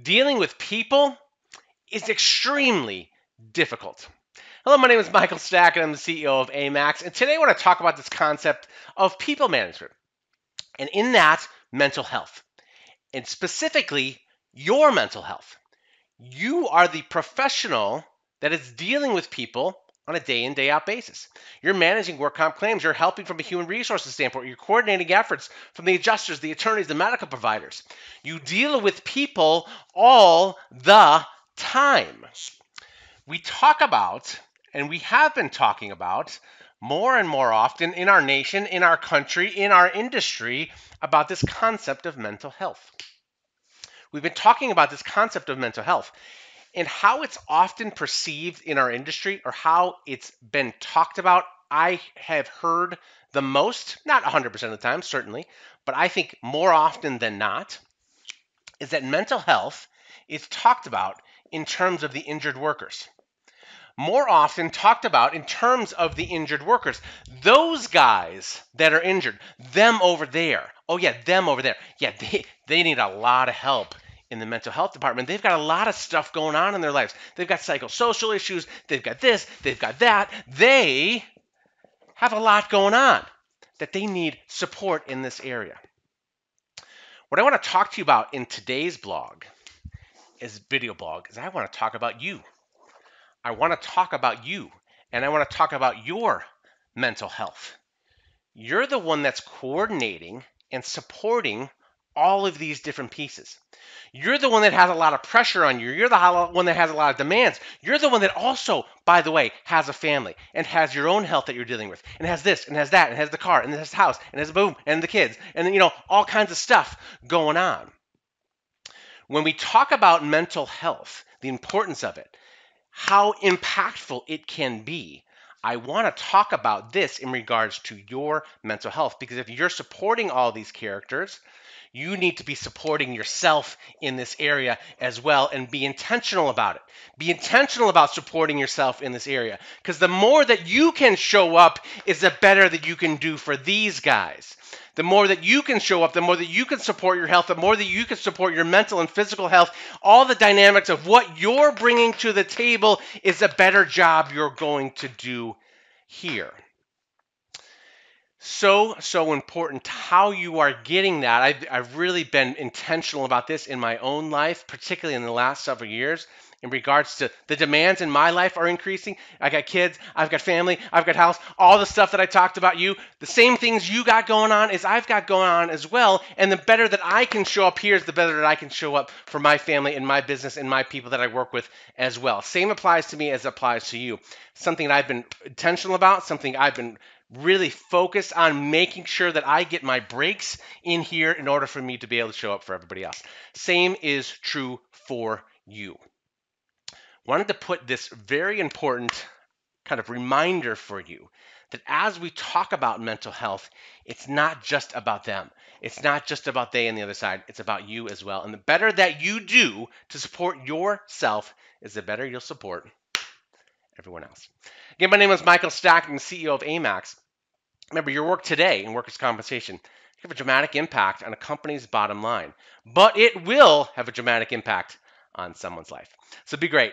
dealing with people is extremely difficult. Hello, my name is Michael Stack, and I'm the CEO of AMAX. And today I want to talk about this concept of people management, and in that, mental health, and specifically your mental health. You are the professional that is dealing with people on a day in, day out basis. You're managing work comp claims. You're helping from a human resources standpoint. You're coordinating efforts from the adjusters, the attorneys, the medical providers. You deal with people all the time. We talk about, and we have been talking about more and more often in our nation, in our country, in our industry, about this concept of mental health. We've been talking about this concept of mental health and how it's often perceived in our industry, or how it's been talked about. I have heard the most, not 100% of the time, certainly, but I think more often than not, is that mental health is talked about in terms of the injured workers. More often talked about in terms of the injured workers. Those guys that are injured, them over there. Oh yeah, them over there. Yeah, they need a lot of help in the mental health department. They've got a lot of stuff going on in their lives. They've got psychosocial issues. They've got this. They've got that. They have a lot going on that they need support in this area. What I want to talk to you about in today's blog, is video blog, is I want to talk about you. I want to talk about you, and I want to talk about your mental health. You're the one that's coordinating and supporting all of these different pieces. You're the one that has a lot of pressure on you. You're the one that has a lot of demands. You're the one that also, by the way, has a family and has your own health that you're dealing with, and has this and has that and has the car and has the house and has the boom and the kids and all kinds of stuff going on. When we talk about mental health, the importance of it, how impactful it can be, I want to talk about this in regards to your mental health, because if you're supporting all these characters, you need to be supporting yourself in this area as well, and be intentional about it. Be intentional about supporting yourself in this area, because the more that you can show up is the better that you can do for these guys. The more that you can show up, the more that you can support your health, the more that you can support your mental and physical health, all the dynamics of what you're bringing to the table is a better job you're going to do here. So important how you are getting that. I've really been intentional about this in my own life, particularly in the last several years, in regards to the demands in my life are increasing. I got kids, I've got family, I've got house, all the stuff that I talked about you. The same things you got going on is I've got going on as well. And the better that I can show up here is the better that I can show up for my family and my business and my people that I work with as well. Same applies to me as it applies to you. Something that I've been intentional about, something I've been really focused on making sure that I get my breaks in here in order for me to be able to show up for everybody else. Same is true for you. Wanted to put this very important kind of reminder for you that as we talk about mental health, it's not just about them. It's not just about they and the other side. It's about you as well. And the better that you do to support yourself is the better you'll support everyone else. Again, my name is Michael Stack. I'm the CEO of AMAX. Remember, your work today in workers' compensation can have a dramatic impact on a company's bottom line, but it will have a dramatic impact on someone's life. So be great.